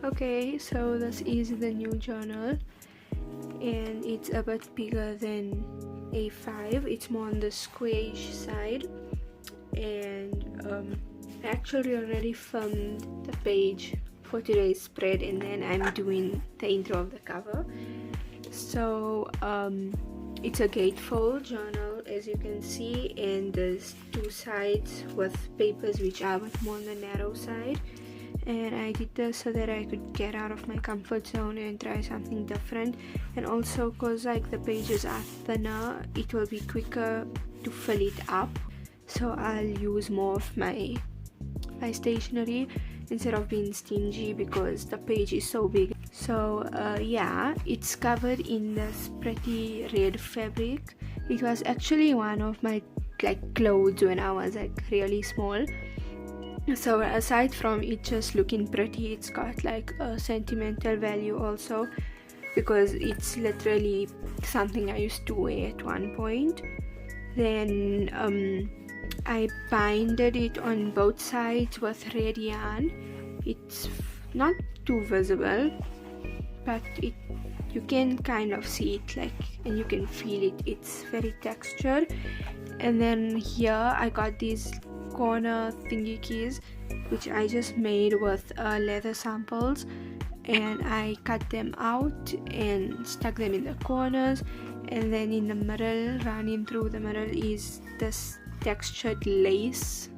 Okay, so this is the new journal, and it's a bit bigger than A5. It's more on the squarish side, and I actually already filmed the page for today's spread, and then I'm doing the intro of the cover. So it's a gatefold journal, as you can see, and there's two sides with papers which are a bit more on the narrow side. And I did this so that I could get out of my comfort zone and try something different, and also because like the pages are thinner, it will be quicker to fill it up, so I'll use more of my stationery instead of being stingy because the page is so big. So yeah, it's covered in this pretty red fabric. It was actually one of my clothes when I was really small. So aside from it just looking pretty, it's got a sentimental value also, because it's literally something I used to wear at one point. Then I binded it on both sides with red yarn. It's not too visible, but you can kind of see it and you can feel it. It's very textured. And then here I got these corner thingy keys which I just made with leather samples, and I cut them out and stuck them in the corners, and then in the middle, running through the middle, is this textured lace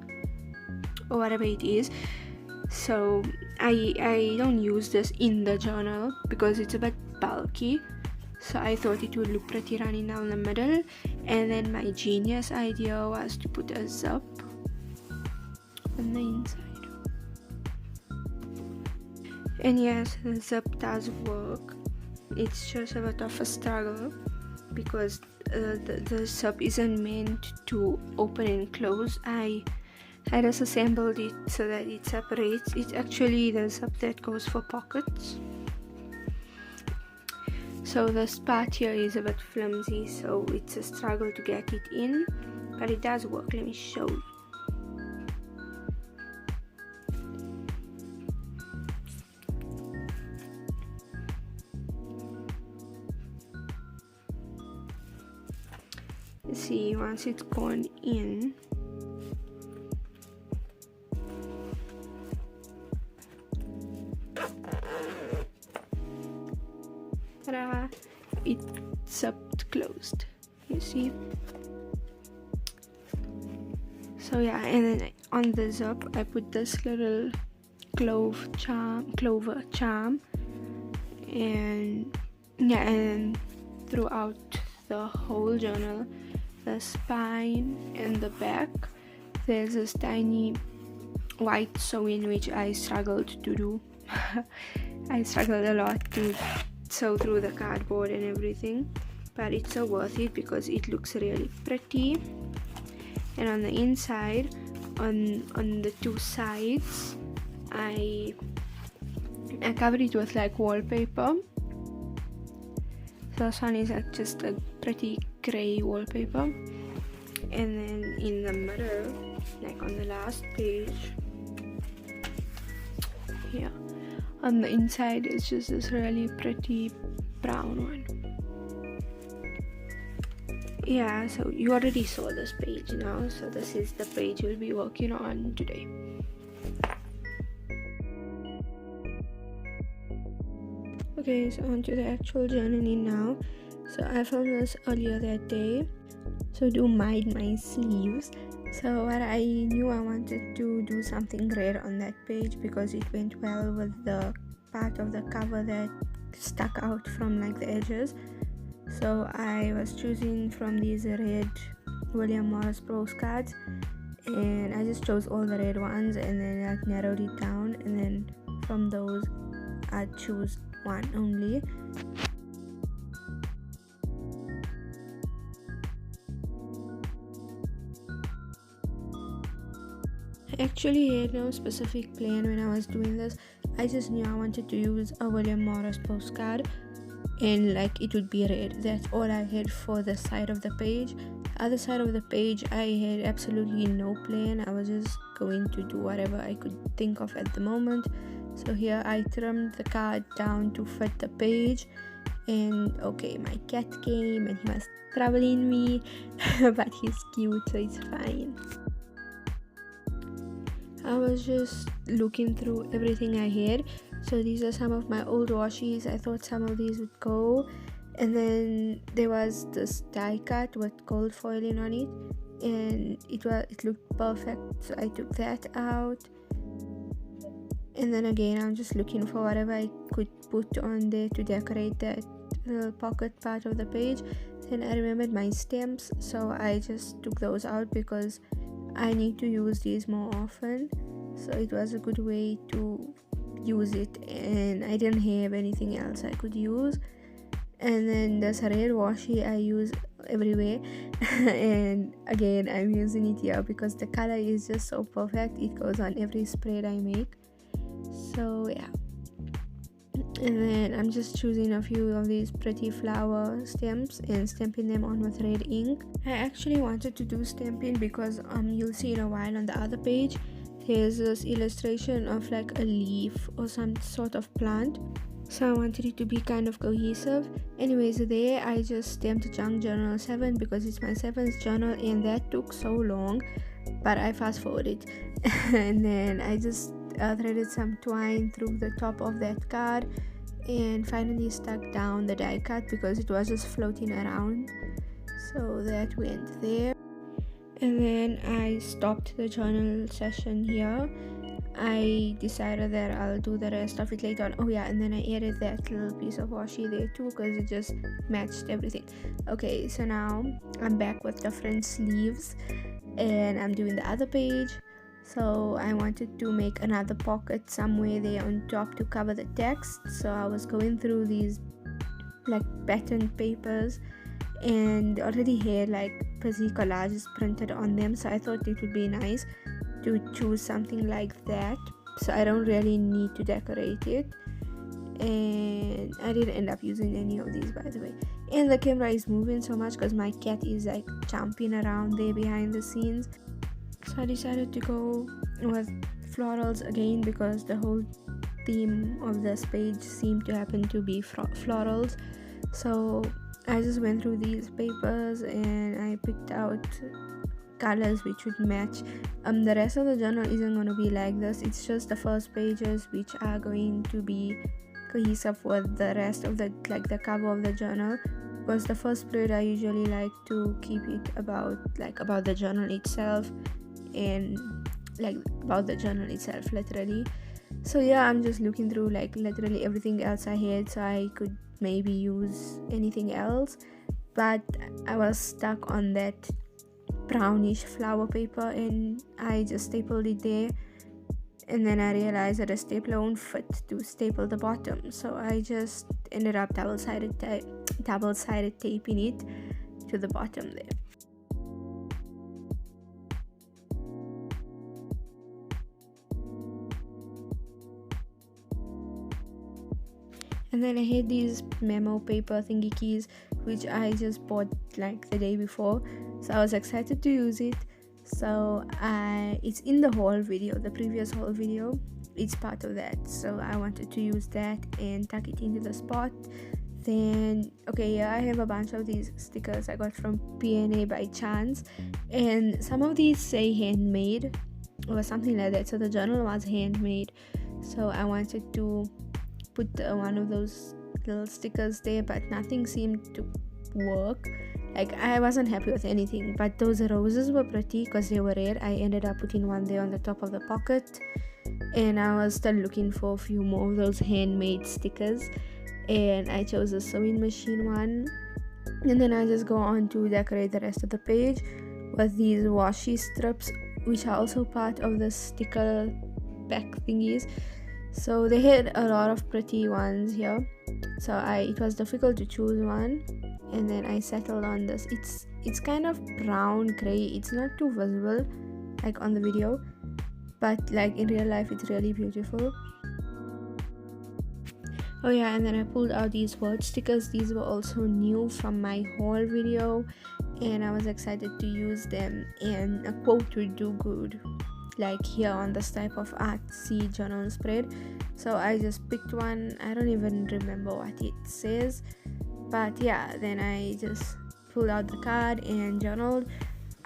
or whatever it is. So I don't use this in the journal because it's a bit bulky, so I thought it would look pretty running down the middle. And then my genius idea was to put a zip on the inside. And yes, the zip does work. It's just a bit of a struggle because the zip isn't meant to open and close. I disassembled it so that it separates. It's actually the zip that goes for pockets. So this part here is a bit flimsy, so it's a struggle to get it in, but it does work. Let me show you. See, once it's gone in, ta-da, it's closed, you see. So yeah, and then on the zip I put this little clover charm, and yeah, and throughout the whole journal, the spine and the back, there's this tiny white sewing which I struggled to do. I struggled a lot to sew through the cardboard and everything, but it's so worth it because it looks really pretty. And on the inside, on the two sides, I covered it with wallpaper. So this one is just a pretty grey wallpaper, and then in the middle, on the last page here, on the inside, it's just this really pretty brown one. Yeah, so you already saw this page now, so this is the page we'll be working on today. Okay, so on to the actual journaling now. So I filmed this earlier that day, so do mind my sleeves. So what I knew, I wanted to do something red on that page because it went well with the part of the cover that stuck out from the edges. So I was choosing from these red William Morris postcards, and I just chose all the red ones and then I narrowed it down, and then from those I choose one only. I actually had no specific plan when I was doing this. I just knew I wanted to use a William Morris postcard, and it would be red. That's all I had for the side of the page. The other side of the page, I had absolutely no plan. I was just going to do whatever I could think of at the moment. So here I trimmed the card down to fit the page, and okay, my cat came and he was troubling me but he's cute, so it's fine. I was just looking through everything I had. So these are some of my old washies. I thought some of these would go, and then there was this die cut with gold foiling on it, and it looked perfect, so I took that out. And then again, I'm just looking for whatever I could put on there to decorate that little pocket part of the page. Then I remembered my stamps, so I just took those out because I need to use these more often, so it was a good way to use it, and I didn't have anything else I could use. And then this red washi I use everywhere and again I'm using it here because the color is just so perfect. It goes on every spread I make. So yeah, and then I'm just choosing a few of these pretty flower stamps and stamping them on with red ink. I actually wanted to do stamping because you'll see in a while on the other page there's this illustration of like a leaf or some sort of plant, so I wanted it to be kind of cohesive. Anyways, there I just stamped Junk Journal 7 because it's my 7th journal, and that took so long, but I fast forwarded and then I just threaded some twine through the top of that card and finally stuck down the die cut because it was just floating around, so that went there. And then I stopped the journal session here. I decided that I'll do the rest of it later on. Oh yeah, and then I added that little piece of washi there too because it just matched everything. Okay, so now I'm back with different sleeves and I'm doing the other page. So I wanted to make another pocket somewhere there on top to cover the text, so I was going through these like patterned papers and already had like pretty collages printed on them, so I thought it would be nice to choose something like that so I don't really need to decorate it. And I didn't end up using any of these, by the way. And the camera is moving so much because my cat is like jumping around there behind the scenes, so I decided to go with florals again because the whole theme of this page seemed to happen to be florals. So I just went through these papers and I picked out colors which would match. The rest of the journal isn't going to be like this. It's just the first pages which are going to be cohesive with the rest of the like the cover of the journal, because the first spread I usually like to keep it about the journal itself and like about the journal itself literally. So yeah, I'm just looking through like literally everything else I had so I could maybe use anything else, but I was stuck on that brownish flower paper and I just stapled it there, and then I realized that a stapler won't fit to staple the bottom, so I just ended up double-sided taping it to the bottom there. And then I had these memo paper thingy keys which I just bought like the day before, so I was excited to use it. So it's in the haul video, the previous haul video, it's part of that, so I wanted to use that and tuck it into the spot. Then okay, yeah, I have a bunch of these stickers I got from PNA by chance, and some of these say handmade or something like that, so the journal was handmade, so I wanted to put one of those little stickers there, but nothing seemed to work. Like I wasn't happy with anything, but those roses were pretty because they were red. I ended up putting one there on the top of the pocket, and I was still looking for a few more of those handmade stickers, and I chose a sewing machine one. And then I just go on to decorate the rest of the page with these washi strips, which are also part of the sticker pack thingies. So they had a lot of pretty ones here, so it was difficult to choose one, and then I settled on this. It's kind of brown gray, it's not too visible like on the video, but like in real life it's really beautiful. Oh yeah, and then I pulled out these word stickers. These were also new from my haul video and I was excited to use them, and a quote would do good. like here on this type of artsy journal spread. So I just picked one. I don't even remember what it says, but yeah, then I just pulled out the card and journaled.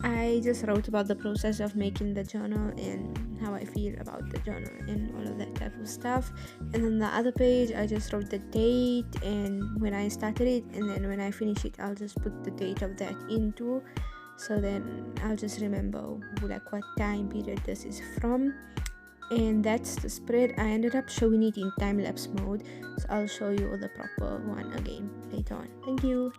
I just wrote about the process of making the journal and how I feel about the journal and all of that type of stuff. And then the other page, I just wrote the date and when I started it, and then when I finish it, I'll just put the date of that into. So then I'll just remember like what time period this is from. And that's the spread. I ended up showing it in time-lapse mode, so I'll show you the proper one again later on. Thank you.